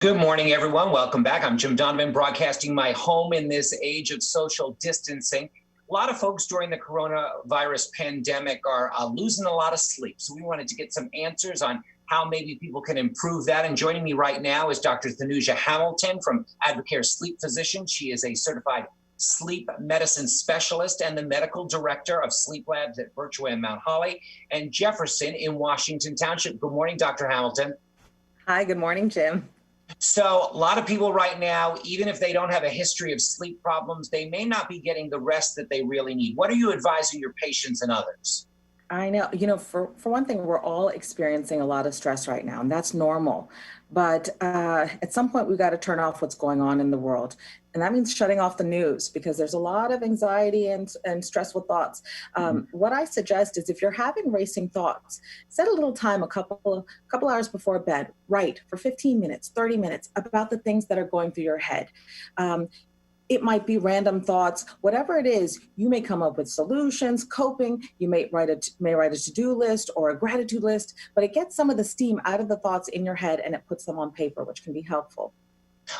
Good morning, everyone. Welcome back. I'm Jim Donovan, broadcasting my home in this age of social distancing. A lot of folks during the coronavirus pandemic are losing a lot of sleep. So we wanted to get some answers on how maybe people can improve that. And joining me right now is Dr. Thanuja Hamilton from Outbrea Sleep Physician. She is a certified sleep medicine specialist and the medical director of sleep labs at Virtua in Mount Holly and Jefferson in Washington Township. Good morning, Dr. Hamilton. Hi, good morning, Jim. So a lot of people right now, even if they don't have a history of sleep problems, they may not be getting the rest that they really need. What are you advising your patients and others? I know, for one thing, we're all experiencing a lot of stress right now, and that's normal. But at some point, we've got to turn off what's going on in the world. And that means shutting off the news because there's a lot of anxiety and stressful thoughts. What I suggest is if you're having racing thoughts, set a little time, a couple hours before bed, write for 15 minutes, 30 minutes about the things that are going through your head. It might be random thoughts, whatever it is, you may come up with solutions, coping, you may write a to-do list or a gratitude list, but it gets some of the steam out of the thoughts in your head and it puts them on paper, which can be helpful.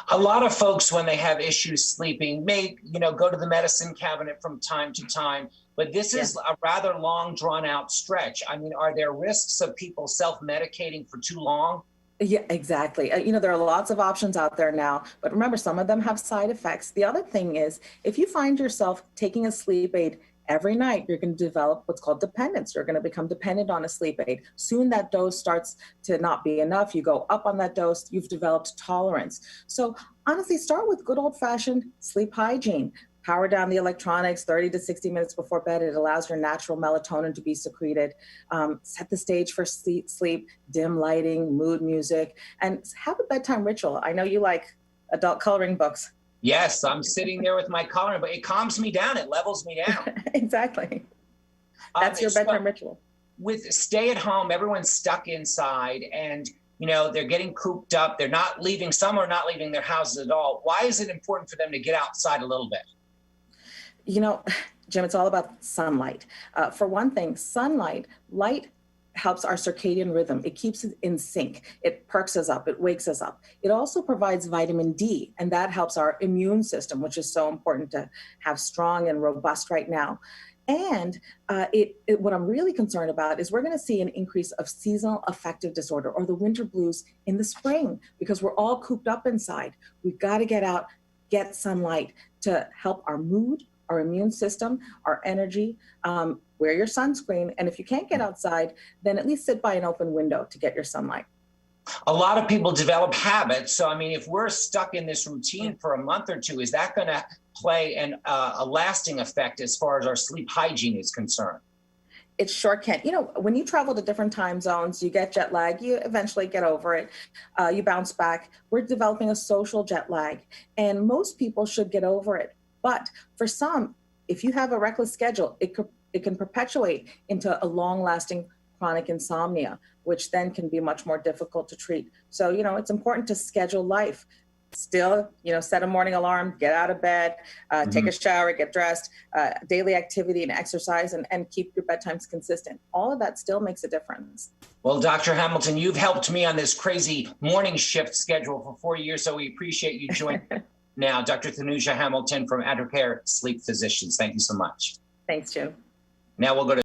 A lot of folks, when they have issues sleeping, may, go to the medicine cabinet from time to time, but this is a rather long, drawn out stretch. I mean, are there risks of people self-medicating for too long? Yeah, exactly. There are lots of options out there now, but remember, some of them have side effects. The other thing is, if you find yourself taking a sleep aid every night, you're going to develop what's called dependence. You're going to become dependent on a sleep aid. Soon that dose starts to not be enough. You go up on that dose, you've developed tolerance. So honestly, start with good old-fashioned sleep hygiene. Power down the electronics 30 to 60 minutes before bed. It allows your natural melatonin to be secreted. Set the stage for sleep, dim lighting, mood music, and have a bedtime ritual. I know you like adult coloring books. Yes, I'm sitting there with my coloring, but it calms me down. It levels me down. Exactly. That's your bedtime ritual. With stay at home, everyone's stuck inside and they're getting cooped up. They're not leaving. Some are not leaving their houses at all. Why is it important for them to get outside a little bit? Jim, it's all about sunlight. For one thing, light helps our circadian rhythm. It keeps it in sync. It perks us up. It wakes us up. It also provides vitamin D, and that helps our immune system, which is so important to have strong and robust right now. And what I'm really concerned about is we're going to see an increase of seasonal affective disorder or the winter blues in the spring because we're all cooped up inside. We've got to get out, get sunlight to help our mood, our immune system, our energy. Wear your sunscreen. And if you can't get outside, then at least sit by an open window to get your sunlight. A lot of people develop habits. So, if we're stuck in this routine for a month or two, is that going to play a lasting effect as far as our sleep hygiene is concerned? It sure can. When you travel to different time zones, you get jet lag, you eventually get over it, you bounce back. We're developing a social jet lag, and most people should get over it. But for some, if you have a reckless schedule, it can perpetuate into a long-lasting chronic insomnia, which then can be much more difficult to treat. So, it's important to schedule life. Still, set a morning alarm, get out of bed, take a shower, get dressed, daily activity and exercise, and keep your bedtimes consistent. All of that still makes a difference. Well, Dr. Hamilton, you've helped me on this crazy morning shift schedule for 4 years, so we appreciate you joining. Now, Dr. Thanuja Hamilton from Outbrea Sleep Physicians. Thank you so much. Thanks, Jim. Now we'll go to